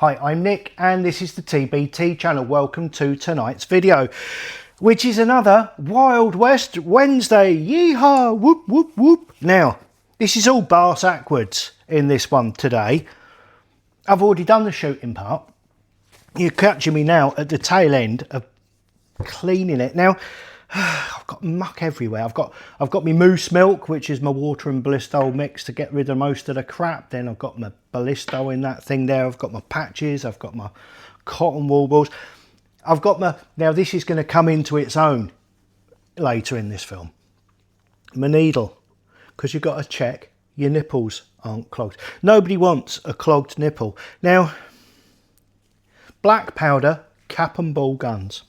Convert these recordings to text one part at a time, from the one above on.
Hi, I'm Nick and this is the TBT channel. Welcome to tonight's video, which is another Wild West Wednesday. Yeehaw! Whoop, whoop, whoop. Now, this is all bass backwards in this one today. I've already done the shooting part. You're catching me now at the tail end of cleaning it. Now, I've got muck everywhere. I've got my moose milk, which is my water and ballisto mix to get rid of most of the crap. Then I've got my ballisto in that thing there. I've got my patches. I've got my cotton wool balls. I've got my, now this is going to come into its own later in this film. My needle, because you've got to check your nipples aren't clogged. Nobody wants a clogged nipple. Now, black powder, cap and ball guns.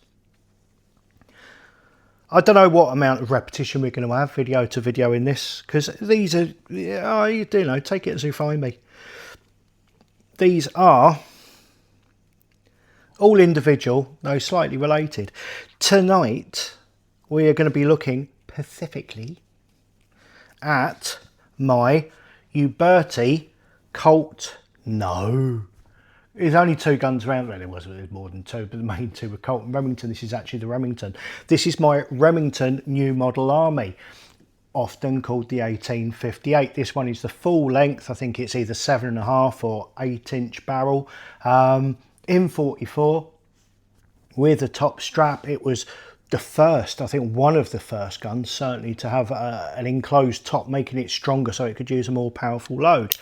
I don't know what amount of repetition we're going to have video to video in this, because these are, you know, take it as you find me. These are all individual, though slightly related. Tonight, we are going to be looking specifically at my Uberti Colt. No. There's only two guns around. Well, there was more than two, but the main two were Colt and Remington. This is actually the Remington. This is my Remington New Model Army, often called the 1858. This one is the full length. I think it's either 7.5 or 8-inch barrel, in 44 with a top strap. It was the first, I think one of the first guns certainly to have an enclosed top, making it stronger so it could use a more powerful load.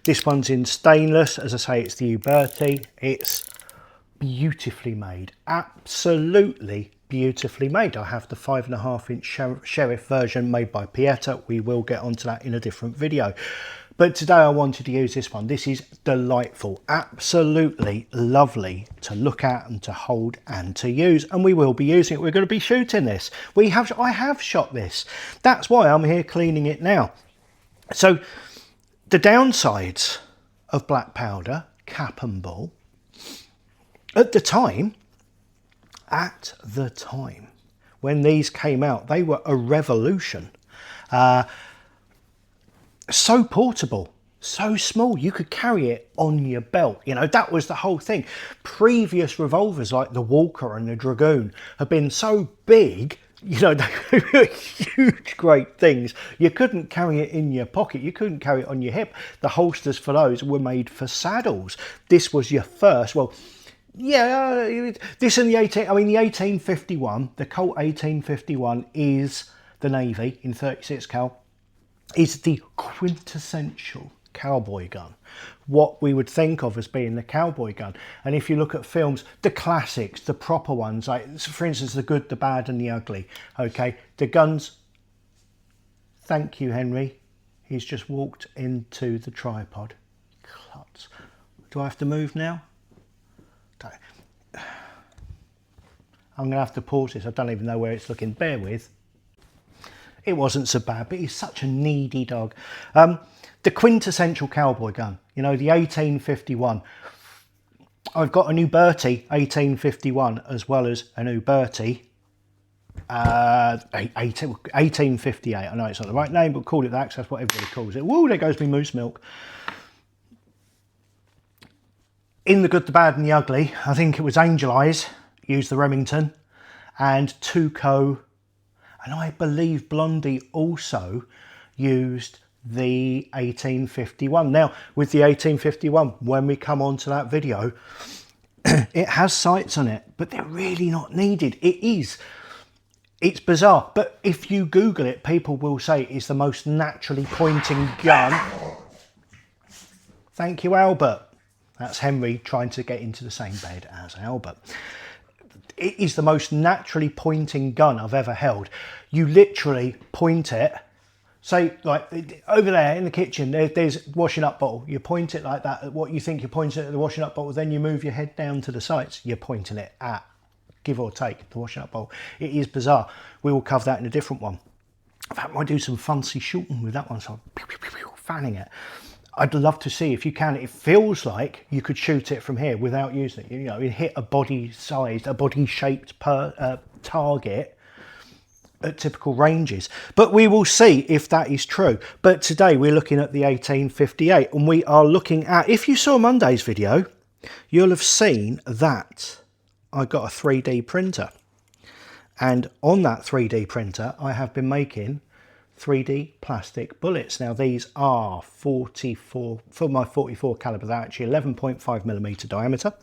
This one's in stainless. As I say, it's the Uberti. It's beautifully made, absolutely beautifully made. I have the 5.5-inch Sheriff version made by Pieta. We will get onto that in a different video. But today I wanted to use this one. This is delightful, absolutely lovely to look at and to hold and to use. And we will be using it. We're going to be shooting this. I have shot this. That's why I'm here cleaning it now. So the downsides of black powder, cap and ball, at the time, when these came out, they were a revolution. So portable, so small, you could carry it on your belt. You know, that was the whole thing. Previous revolvers like the Walker and the Dragoon have been so big, you know, they were huge, great things. You couldn't carry it in your pocket. You couldn't carry it on your hip. The holsters for those were made for saddles. This was your first, well, yeah, this and the 1851, the Colt 1851 is the Navy in 36 cal. Is the quintessential cowboy gun, what we would think of as being the cowboy gun. And if you look at films, the classics, the proper ones, like for instance The Good, the Bad and the Ugly, okay, the guns. Thank you, Henry, he's just walked into the tripod. Klutz. Do I have to move now? I'm gonna have to pause this. I don't even know where it's looking, bear with. It wasn't so bad, but he's such a needy dog. The quintessential cowboy gun, you know, the 1851. I've got an Uberti 1851 as well as an Uberti 1858. I know it's not the right name, but call it that because that's what everybody calls it. Woo, there goes my moose milk. In The Good, the Bad and the Ugly, I think it was Angel Eyes used the Remington, and Tuco, and I believe Blondie also used the 1851. Now, with the 1851, when we come on to that video, it has sights on it, but they're really not needed. It's bizarre, but if you Google it, people will say it's the most naturally pointing gun. Thank you, Albert. That's Henry trying to get into the same bed as Albert. It is the most naturally pointing gun I've ever held. You literally point it, say like over there in the kitchen, there's washing up bottle. You point it like that at what you think you're pointing at the washing up bottle, then you move your head down to the sights, you're pointing it at, give or take, the washing up bottle. It is bizarre. We will cover that in a different one. In fact, I might do some fancy shooting with that one, so I'm fanning it. I'd love to see if you can. It feels like you could shoot it from here without using it. You know, you hit a body-sized, a body-shaped target at typical ranges. But we will see if that is true. But today we're looking at the 1858, and we are looking at, if you saw Monday's video, you'll have seen that I got a 3D printer. And on that 3D printer, I have been making 3D plastic bullets. Now these are 44, for my 44 caliber, they're actually 11.5mm diameter.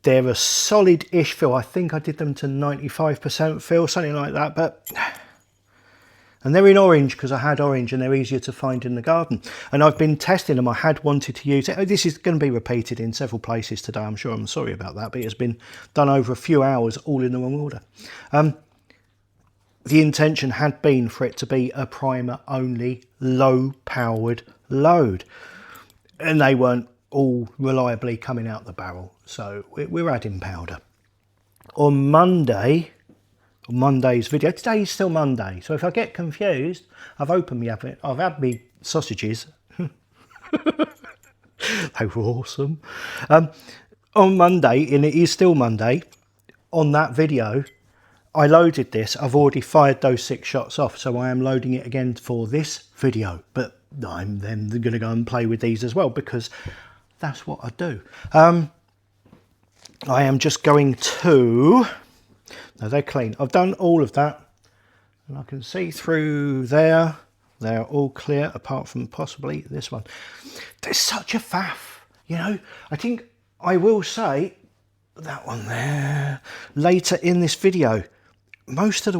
They're a solid-ish fill. I think I did them to 95% fill, something like that. But and they're in orange because I had orange, and they're easier to find in the garden. And I've been testing them. I had wanted to use it. Oh, this is going to be repeated in several places today, I'm sure. I'm sorry about that, but it's been done over a few hours, all in the wrong order. The intention had been for it to be a primer-only, low-powered load. And they weren't all reliably coming out the barrel, so we're adding powder. On Monday's video, today is still Monday, so if I get confused, I've opened me up, I've had me sausages. They were awesome. On Monday, and it is still Monday, on that video I loaded this. I've already fired those 6 shots off, so I am loading it again for this video, but I'm then going to go and play with these as well, because that's what I do. I am just going to, no, they're clean. I've done all of that, and I can see through there. They're all clear, apart from possibly this one. There's such a faff, you know. I think I will say that one there later in this video. In most of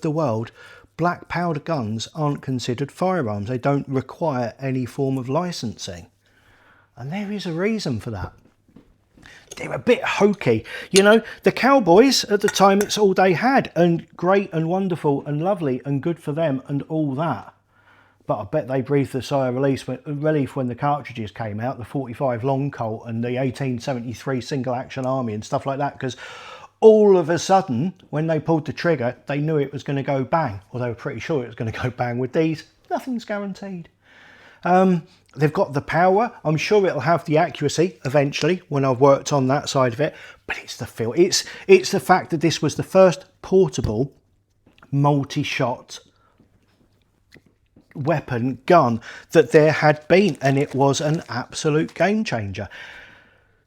the world, black powder guns aren't considered firearms. They don't require any form of licensing. And there is a reason for that. They're a bit hokey. You know, the cowboys at the time, it's all they had, and great and wonderful and lovely and good for them and all that. But I bet they breathed a sigh of relief when the cartridges came out, the 45 Long Colt and the 1873 Single Action Army and stuff like that, because all of a sudden, when they pulled the trigger, they knew it was going to go bang, or they were pretty sure it was going to go bang. With these, nothing's guaranteed. They've got the power. I'm sure it'll have the accuracy eventually when I've worked on that side of it, but it's the feel. It's the fact that this was the first portable multi-shot weapon gun that there had been, and it was an absolute game changer.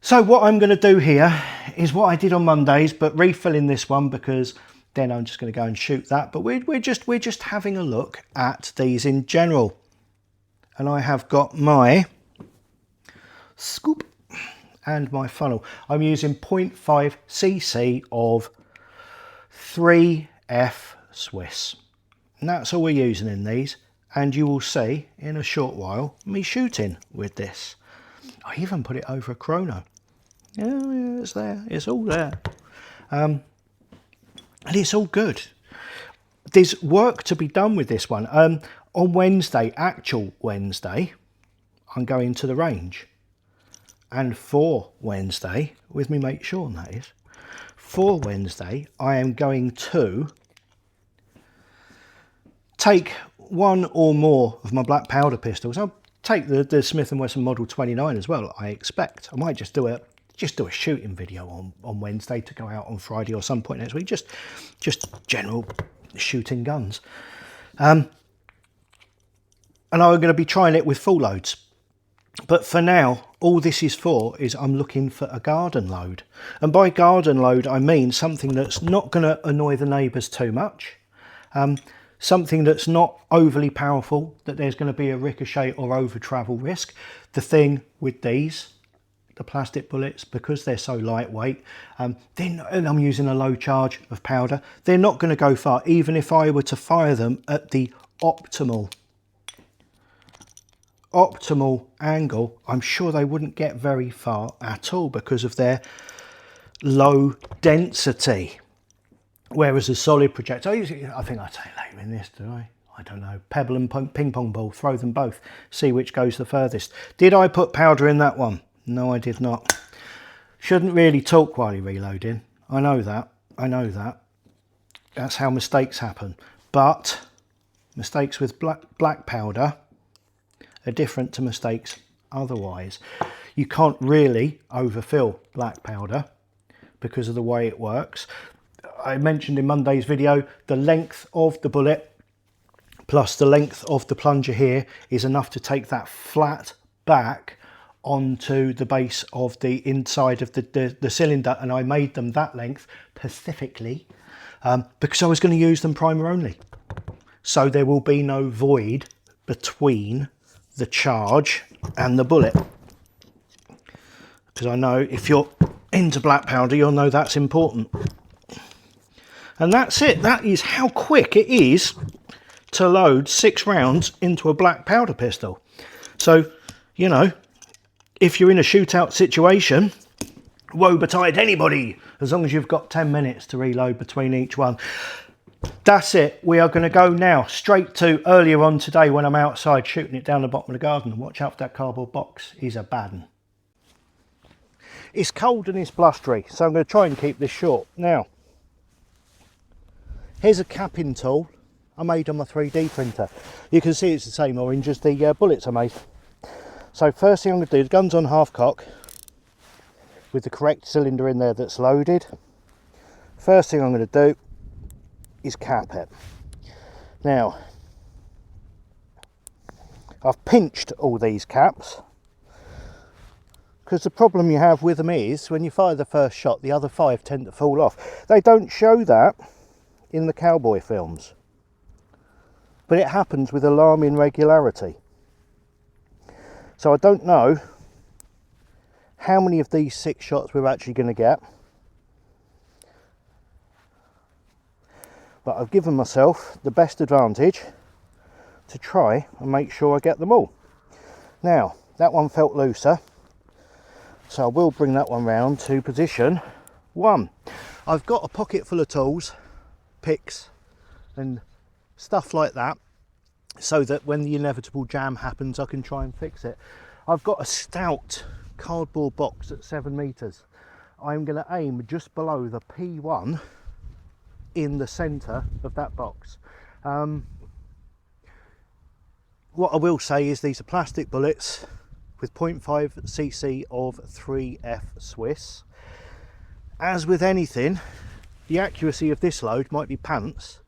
So what I'm going to do here is what I did on Mondays, but refilling this one, because then I'm just going to go and shoot that. But we're just having a look at these in general. And I have got my scoop and my funnel. I'm using 0.5 cc of 3F Swiss. And that's all we're using in these. And you will see in a short while me shooting with this. I even put it over a chrono. Yeah, it's there. It's all there. And it's all good. There's work to be done with this one. On Wednesday, actual Wednesday, I'm going to the range. And for Wednesday, with me mate Sean that is, for Wednesday, I am going to take one or more of my black powder pistols. I'll take the Smith & Wesson Model 29 as well, I expect. I might just do a shooting video on Wednesday to go out on Friday or some point next week. Just general shooting guns. And I'm going to be trying it with full loads. But for now, all this is for is I'm looking for a garden load. And by garden load, I mean something that's not going to annoy the neighbours too much. Something that's not overly powerful, that there's going to be a ricochet or over travel risk. The thing with these, the plastic bullets, because they're so lightweight, and I'm using a low charge of powder, they're not going to go far, even if I were to fire them at the optimal angle. I'm sure they wouldn't get very far at all because of their low density. Whereas a solid projectile, I think I say later in this, do I? I don't know. Pebble and ping pong ball, throw them both, see which goes the furthest. Did I put powder in that one? No, I did not. Shouldn't really talk while you're reloading. I know that. That's how mistakes happen. But mistakes with black powder are different to mistakes otherwise. You can't really overfill black powder because of the way it works. I mentioned in Monday's video, the length of the bullet plus the length of the plunger here is enough to take that flat back onto the base of the inside of the cylinder, and I made them that length specifically because I was going to use them primer only. So there will be no void between the charge and the bullet. Because I know if you're into black powder, you'll know that's important. And that's it. That is how quick it is to load 6 rounds into a black powder pistol. So, you know, if you're in a shootout situation, woe betide anybody, as long as you've got 10 minutes to reload between each one. That's it. We are going to go now straight to earlier on today when I'm outside shooting it down the bottom of the garden. And watch out for that cardboard box. He's a bad one. It's cold and it's blustery, so I'm going to try and keep this short. Now, here's a capping tool I made on my 3D printer. You can see it's the same orange as the bullets I made. So first thing I'm going to do, the gun's on half cock with the correct cylinder in there that's loaded. First thing I'm going to do is cap it. Now, I've pinched all these caps because the problem you have with them is when you fire the first shot, the other 5 tend to fall off. They don't show that in the cowboy films, but it happens with alarming regularity. So I don't know how many of these 6 shots we're actually going to get, but I've given myself the best advantage to try and make sure I get them all. Now, that one felt looser, so I will bring that one round to position 1. I've got a pocket full of tools, picks and stuff like that, so that when the inevitable jam happens I can try and fix it. I've got a stout cardboard box at 7 meters. I'm going to aim just below the P1 in the center of that box. What I will say is these are plastic bullets with 0.5 cc of 3F Swiss. As with anything, the accuracy of this load might be pants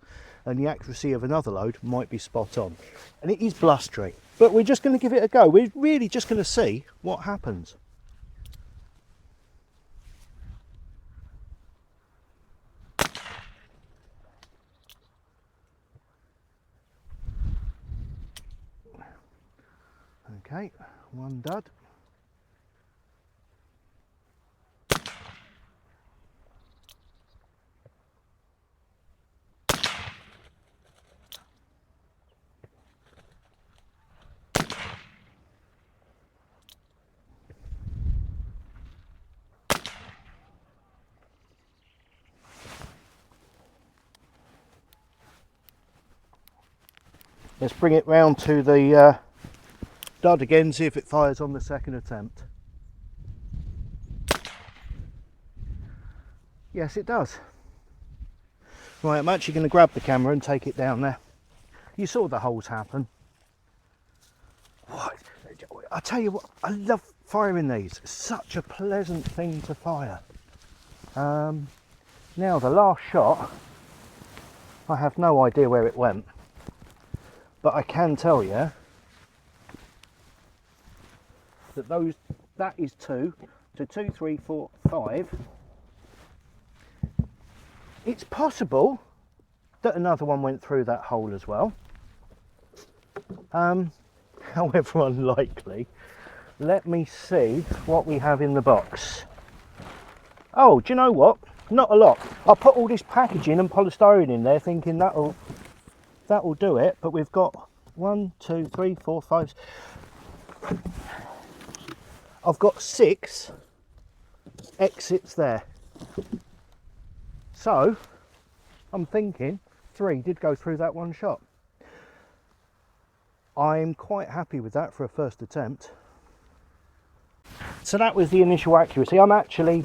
and the accuracy of another load might be spot on. And it is blustery, but we're just going to give it a go. We're really just going to see what happens. Okay, one dud. Let's bring it round to the dud again, see if it fires on the second attempt. Yes, it does. Right, I'm actually going to grab the camera and take it down there. You saw the holes happen. What? I tell you what, I love firing these. It's such a pleasant thing to fire. Now the last shot, I have no idea where it went, but I can tell you that that is 2 to 2, 3, 4, 5. It's possible that another one went through that hole as well. However unlikely. Let me see what we have in the box. Oh, do you know what? Not a lot. I put all this packaging and polystyrene in there thinking that'll do it, but we've got 1, 2, 3, 4, 5. I've got 6 exits there. So I'm thinking 3 did go through that one shot. I'm quite happy with that for a first attempt. So that was the initial accuracy. I'm okay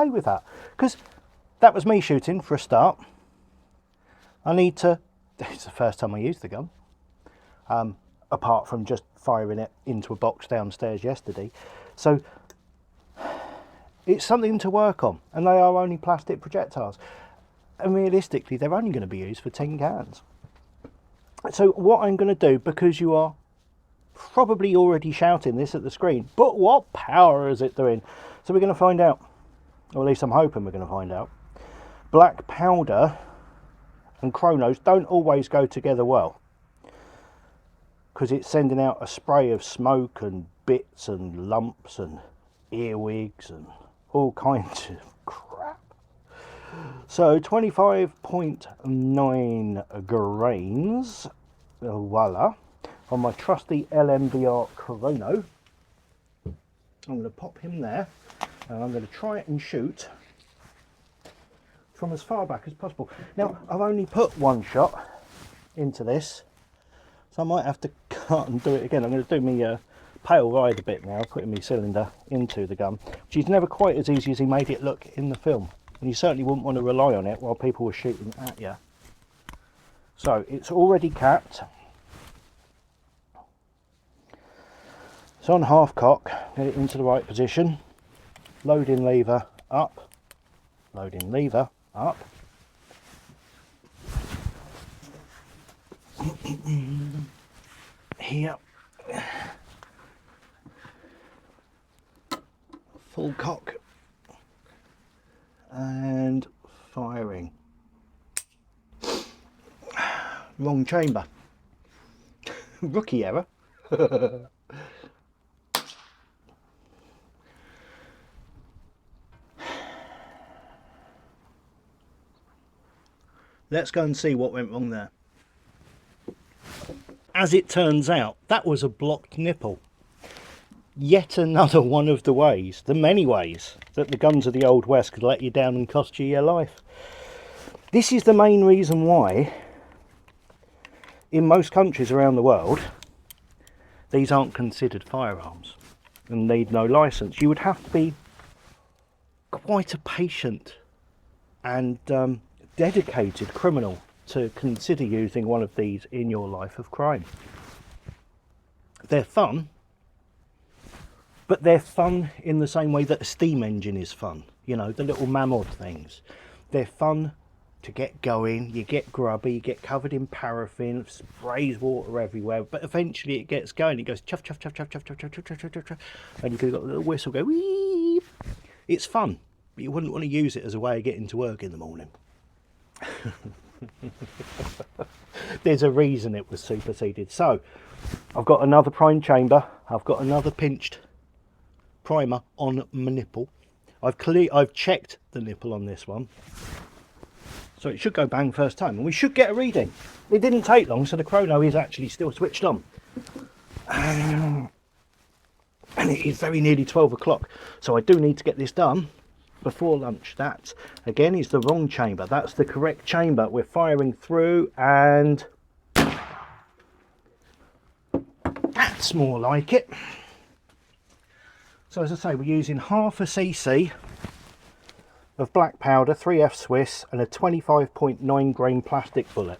with that, because that was me shooting for a start. It's the first time I used the gun, apart from just firing it into a box downstairs yesterday. So it's something to work on, and they are only plastic projectiles. And realistically, they're only going to be used for tin cans. So what I'm going to do, because you are probably already shouting this at the screen, but what power is it doing? So we're going to find out, or at least I'm hoping we're going to find out. Black powder and chronos don't always go together well, because it's sending out a spray of smoke and bits and lumps and earwigs and all kinds of crap. So 25.9 grains, voila, on my trusty LMDR chrono. I'm going to pop him there, and I'm going to try and shoot from as far back as possible. Now, I've only put one shot into this, so I might have to cut and do it again. I'm going to do me pale ride a bit now, putting my cylinder into the gun, which is never quite as easy as he made it look in the film. And you certainly wouldn't want to rely on it while people were shooting at you. So, it's already capped. It's on half cock, get it into the right position. Loading lever up, loading lever up. Here, full cock and firing. Wrong chamber. Rookie error. Let's go and see what went wrong there. As it turns out, that was a blocked nipple. Yet another one of the ways, the many ways, that the guns of the Old West could let you down and cost you your life. This is the main reason why, in most countries around the world, these aren't considered firearms and need no license. You would have to be quite a patient and dedicated criminal to consider using one of these in your life of crime. They're fun, but they're fun in the same way that a steam engine is fun. You know, the little mammoth things. They're fun to get going, you get grubby, you get covered in paraffin, sprays water everywhere, but eventually it gets going. It goes chuff, chuff, chuff, chuff, chuff, chuff, chuff, chuff, chuff, chuff, chuff, and you've got a little whistle go, wee. It's fun, but you wouldn't want to use it as a way of getting to work in the morning. There's a reason it was superseded. So I've got another prime chamber, I've got another pinched primer on my nipple. I've checked the nipple on this one, so it should go bang first time, and we should get a reading. It didn't take long, so the chrono is actually still switched on, and it is very nearly 12 o'clock, so I do need to get this done before lunch. That again is the wrong chamber, that's the correct chamber. We're firing through, and that's more like it. So as I say, we're using half a cc of black powder, 3F Swiss, and a 25.9 grain plastic bullet.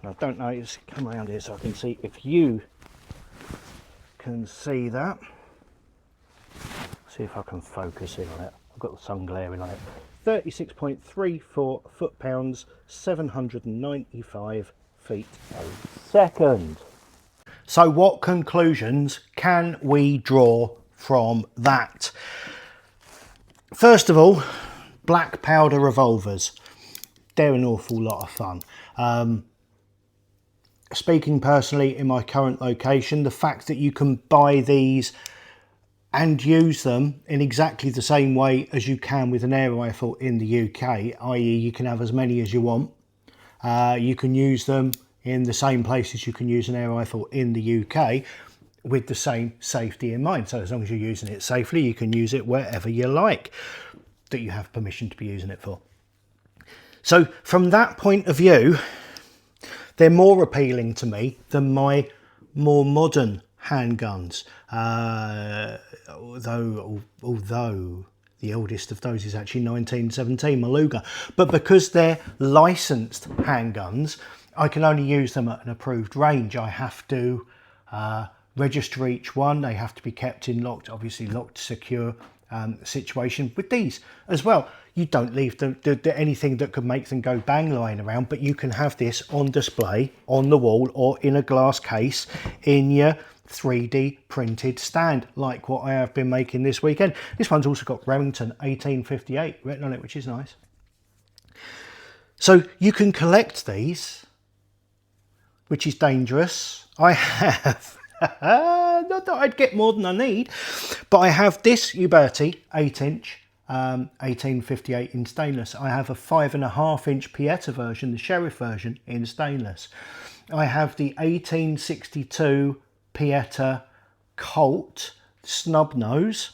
And I don't know, just come around here so I can see if you can see that. See if I can focus in on it. I've got the sun glaring on it. 36.34 foot-pounds, 795 feet a second. So what conclusions can we draw from that? First of all, black powder revolvers. They're an awful lot of fun. Speaking personally, in my current location, the fact that you can buy these and use them in exactly the same way as you can with an air rifle in the UK, i.e. you can have as many as you want. You can use them in the same places you can use an air rifle in the UK with the same safety in mind. So as long as you're using it safely, you can use it wherever you like, that you have permission to be using it for. So from that point of view, they're more appealing to me than my more modern handguns, although the oldest of those is actually 1917 Maluga. But because they're licensed handguns, I can only use them at an approved range. I have to register each one. They have to be kept in locked, obviously locked, secure situation. With these as well, you don't leave anything that could make them go bang lying around, but you can have this on display on the wall or in a glass case in your 3D printed stand like what I have been making this weekend. This one's also got Remington 1858 written on it, which is nice. So you can collect these, which is dangerous. I have, not that I'd get more than I need, but I have this Uberti 8-inch 1858 in stainless. I have a 5.5-inch Pieta version, the Sheriff version, in stainless. I have the 1862 Pieta Colt snub nose,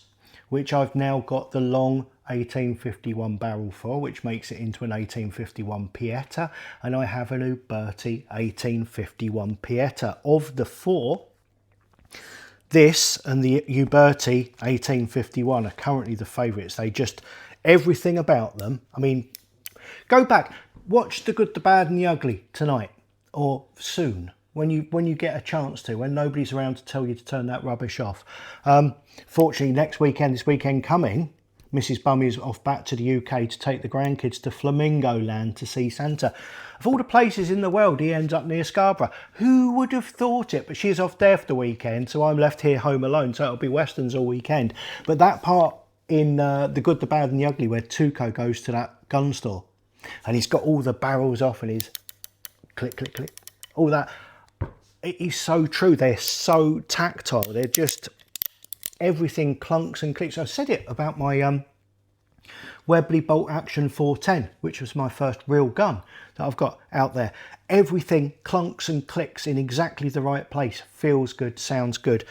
which I've now got the long 1851 barrel for, which makes it into an 1851 Pieta, and I have an Uberti 1851 Pieta. Of the four, this and the Uberti 1851 are currently the favourites. They just, everything about them, I mean, go back, watch The Good, the Bad and the Ugly tonight, or soon, when you get a chance to, when nobody's around to tell you to turn that rubbish off. Fortunately, next weekend, this weekend coming, Mrs. Bummy is off back to the UK to take the grandkids to Flamingo Land to see Santa. Of all the places in the world, he ends up near Scarborough. Who would have thought it? But she's off there for the weekend, so I'm left here home alone, so it'll be westerns all weekend. But that part in The Good, the Bad and the Ugly, where Tuco goes to that gun store, and he's got all the barrels off and he's click, click, click, all that. It is so true. They're so tactile. They're just, everything clunks and clicks. I said it about my Webley Bolt Action 410, which was my first real gun that I've got out there. Everything clunks and clicks in exactly the right place. Feels good, sounds good.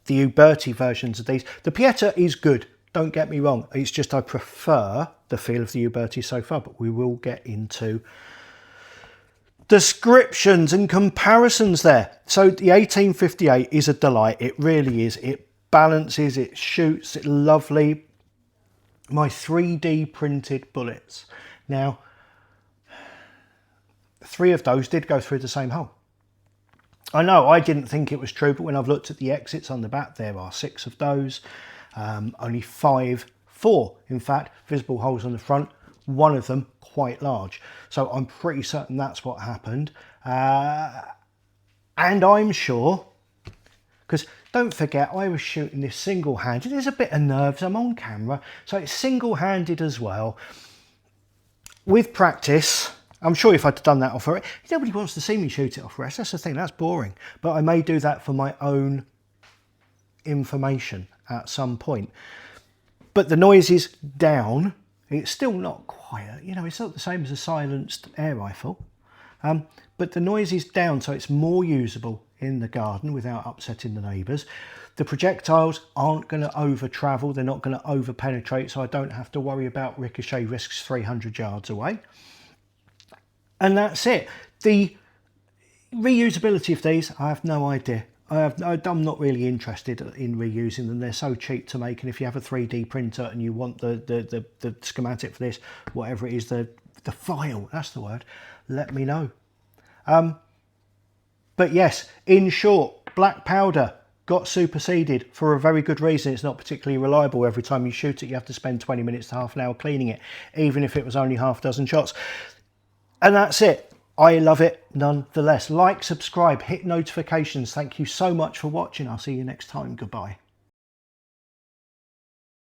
The Uberti versions of these, the Pieta is good, don't get me wrong. It's just I prefer the feel of the Uberti so far, but we will get into descriptions and comparisons there. So the 1858 is a delight. It really is. It balances, it shoots, it's lovely. My 3D printed bullets. Now, 3 of those did go through the same hole. I know I didn't think it was true, but when I've looked at the exits on the back, there are 6 of those. Only 4 in fact, visible holes on the front. One of them quite large. So I'm pretty certain that's what happened. And I'm sure, because don't forget, I was shooting this single-handed. There's a bit of nerves, I'm on camera, so it's single-handed as well. With practice, I'm sure if I'd done that off rest, nobody wants to see me shoot it off rest, that's the thing, that's boring. But I may do that for my own information at some point. But the noise is down. It's still not quiet, you know, it's not the same as a silenced air rifle. But the noise is down, so it's more usable in the garden without upsetting the neighbours. The projectiles aren't going to over travel, they're not going to over penetrate, so I don't have to worry about ricochet risks 300 yards away. And that's it. The reusability of these, I have no idea. I'm not really interested in reusing them. They're so cheap to make, and if you have a 3D printer and you want the schematic for this, whatever it is, the file, that's the word, let me know. But yes, in short, black powder got superseded for a very good reason. It's not particularly reliable. Every time you shoot it, you have to spend 20 minutes to half an hour cleaning it, even if it was only half a dozen shots. And that's it. I love it nonetheless. Like, subscribe, hit notifications. Thank you so much for watching. I'll see you next time. Goodbye.